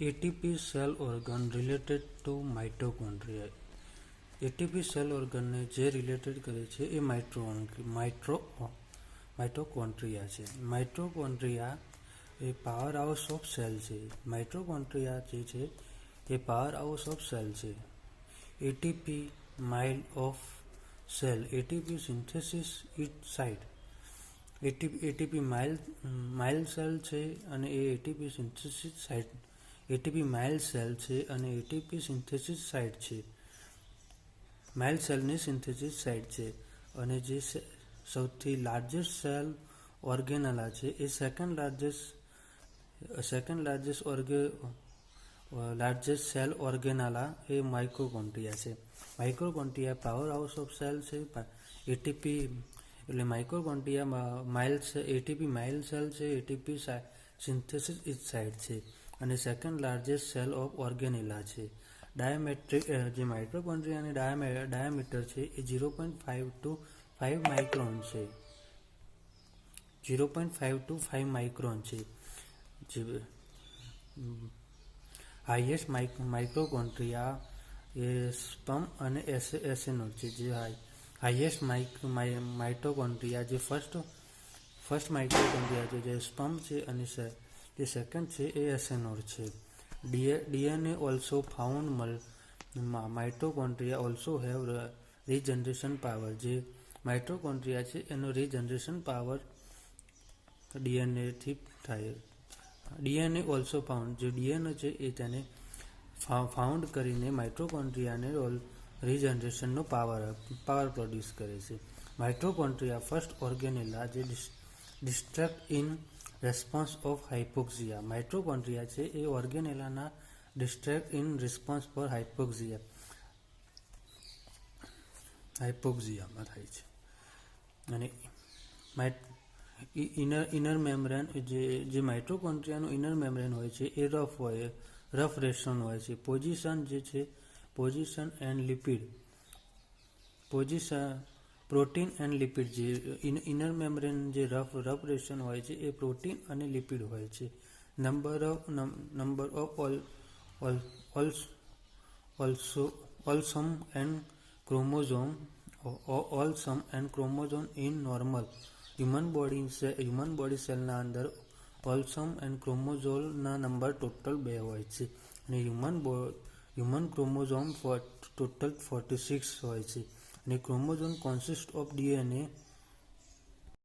ATP cell organ related to mitochondria. ATP cell organને જે related કરે છે એ માઇટોકોન્ડ્રિયા છે. માઇટોકોન્ડ્રિયા એ પાવર હાઉસ ઓફ સેલ છે. માઇટોકોન્ડ્રિયા જે છે એ પાવર હાઉસ ઓફ સેલ છે. ATP mill of cell, ATP synthesis it site. ATP mill cell છે અને એ ATP synthesis site. ATP mill cell છે અને એટીપી સિન્થેસિસ સાઇટ છે. માઇલ સેલની સિન્થેસિસ સાઇટ છે. અને જે સૌથી લાર્જેસ્ટ સેલ ઓર્ગેનલા છે એ સેકન્ડ લાર્જેસ્ટ સેલ ઓર્ગેનલા એ માઇટોકોન્ડ્રિયા છે. Mitochondria power house of cell છે. એટીપી એટલે માઇટોકોન્ડ્રિયા એટીપી માઇલ સેલ છે, એટીપી સિન્થેસિસ ઇટ સાઇટ છે અને સેકન્ડ લાર્જેસ્ટ સેલ ઓફ ઓર્ગેનેલા છે. ડાયામેટ્રિક જે માઇટોકોન્ડ્રિયાની ડાયામીટર છે એ 0.5 to 5 માઇક્રોન છે. 0.5 to 5 માઇક્રોન છે. જે હાઈએસ્ટ માઇટોકોન્ડ્રિયા એ સ્પર્મ અને એસેનોડ છે. જે હાઈએસ્ટ માઇટોકોન્ડ્રિયા જે ફર્સ્ટ માઇટોકોન્ડ્રિયા છે જે સ્પર્મ છે અને જે સેકન્ડ છે એ એસેનોડ છે. DNA also found mitochondria also have regeneration power. જે માઇટોકોન્ડ્રિયા છે એનો રીજનરેશન પાવર DNA થી થાય. DNA also found, જે DNA છે એ તેને ફાઉન્ડ કરીને માઇટોકોન્ડ્રિયાને રીજનરેશનનો પાવર પ્રોડ્યુસ કરે છે. માઇટોકોન્ડ્રિયા ફર્સ્ટ ઓર્ગેનેલા જે distract in response of hypoxia. Mitochondria છે એ ઓર્ગેનેલાના ડિસ્ટ્રેક્ટ ઇન રિસ્પોન્સ પર હાઇપોક્સિયામાં થાય છે. અને ઇનર મેમ્બ્રેન જે માઇટોકોન્ડ્રિયાનું ઇનર મેમ્બ્રેન હોય છે એ રફ રેશન હોય છે. Position and lipid protein and lipid. જે ઇનર મેમ્બ્રેન જે રફ રેશન હોય છે એ પ્રોટીન અને લિપિડ હોય છે. Number of autosome and chromosome in normal human body સેલના અંદર ઓલસમ એન્ડ ક્રોમોઝોમના નંબર ટોટલ 2 હોય છે અને હ્યુમન ક્રોમોઝોમ ટોટલ 46 હોય છે. અને ક્રોમોઝોમ કોન્સિસ્ટ ઓફ DNA